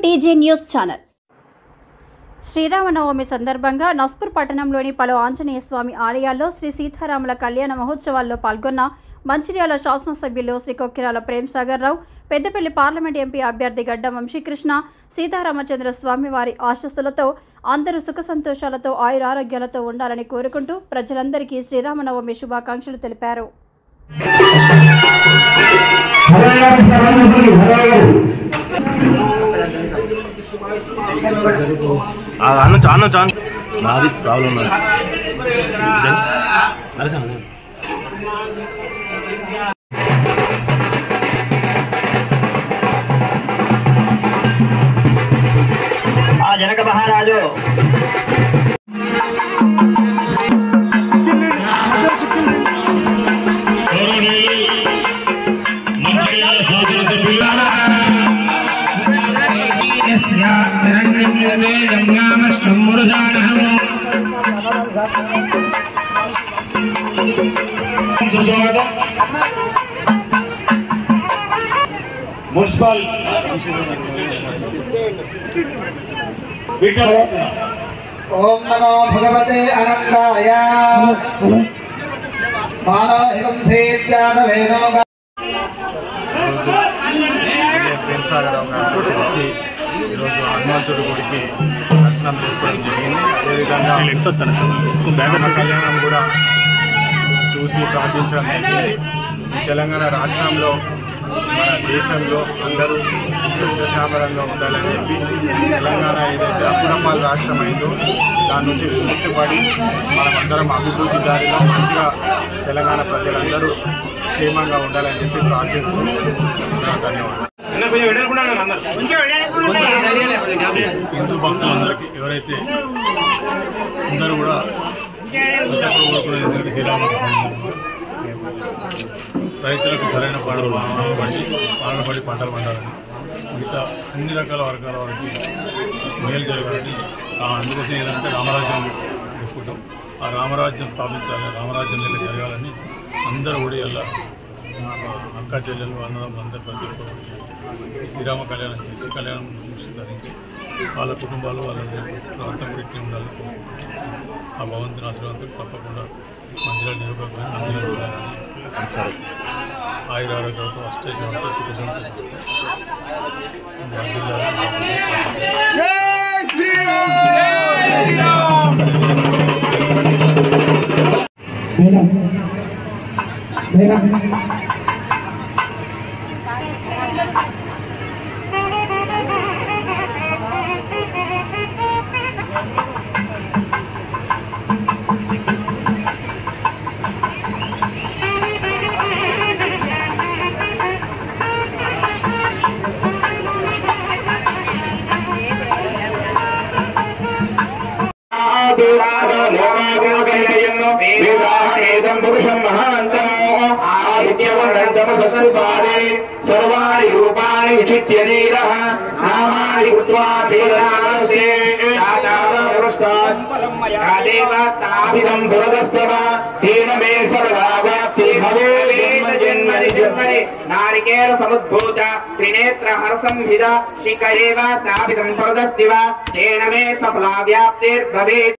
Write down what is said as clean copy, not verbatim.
TJ news channel. Sri Rama Navami సందర్భంగా నస్పూర్ పట్టణంలోని పలు ఆంజనేయ స్వామి ఆలయాల్లో శ్రీ సీతారాముల కళ్యాణ మహోత్సవాల్లో పాల్గొన్న మంచిర్యాల శాసనసభ్యులు శ్రీ కొక్కిరాల ప్రేమ్సాగర్ రావు, పెద్దపల్లి పార్లమెంట్ ఎంపీ అభ్యర్థి గడ్డం వంశీకృష్ణ, సీతారామచంద్ర స్వామి వారి ఆశీస్సులతో అందరూ సుఖ సంతోషాలతో ఆయురారోగ్యాలతో ఉండాలని కోరుకుంటూ ప్రజలందరికీ శ్రీరామనవమి శుభాకాంక్షలు తెలిపారు. నాది ప్రాబ్లం जनक महाराजो मुन्सिपल ओम नमो भगवते अनंताय मानवहिकं सेत्यादवेनो ప్రేమ్సాగర్ రావు గారు వచ్చి ఈరోజు హనుమంతుడి గుడికి దర్శనం చేసుకోవడం జరిగింది. అదేవిధంగా కళ్యాణం కూడా చూసి ప్రార్థించడం జరిగింది. తెలంగాణ రాష్ట్రంలో మన దేశంలో అందరూ సస్యశ్యామలంగా ఉండాలని చెప్పి తెలంగాణ ఏదైతే అప్పుడపాల రాష్ట్రం అయిందో దాని నుంచి విముక్తిపడి మనమందరం అభివృద్ధి దారిలో మంచిగా తెలంగాణ ప్రజలందరూ క్షేమంగా ఉండాలని చెప్పి ప్రార్థిస్తూ ధన్యవాదాలు. హిందూ భక్తులందరికీ ఎవరైతే అందరూ కూడా కోరుకునేది శ్రీరామ రైతులకు సరైన పాలనపడి పంటలు పండాలని, మిగతా అన్ని రకాల వర్గాల వారికి మేలు జరగాలని, అందుకోసం ఏదంటే రామరాజ్యం చెప్పుకుంటాం. ఆ రామరాజ్యం స్థాపించాలని, రామరాజ్యం దగ్గర జరగాలని అందరూ కూడా ఇలా అక్క చెల్లెలు అన్నదమ్ములు అందరూ ప్రతి ఒక్కరు శ్రీరామ కళ్యాణం చేసి కళ్యాణం ధరించి వాళ్ళ కుటుంబాలు వాళ్ళ ప్రాంతం కూడా ఇట్లా ఉండాలి. ఆ భగవంతుని ఆశీర్వాదం తప్పకుండా మంచిగా నిలబడాలని, మంచిగా ఉండాలని, ఆయురారోగ్యాలతో అష్టైశ్వర్యాలతో पुरुषं महान्तमो आदित्यवर्णन्तमसंस्पादे सर्वाणि रूपाणि विचित्य धीरः नामानि कृत्वा वेदांसे देवताभिधं पुरतस्तव तेन मे सर्वावाप्ति भवेत् जन्मनि जन्मनि नारिकेल समुद्भूत त्रिनेत्र हरसंहिता शिखरेव स्थापितं पुरतस्तिव तेन मे सफला व्याप्तिर्भवेत्।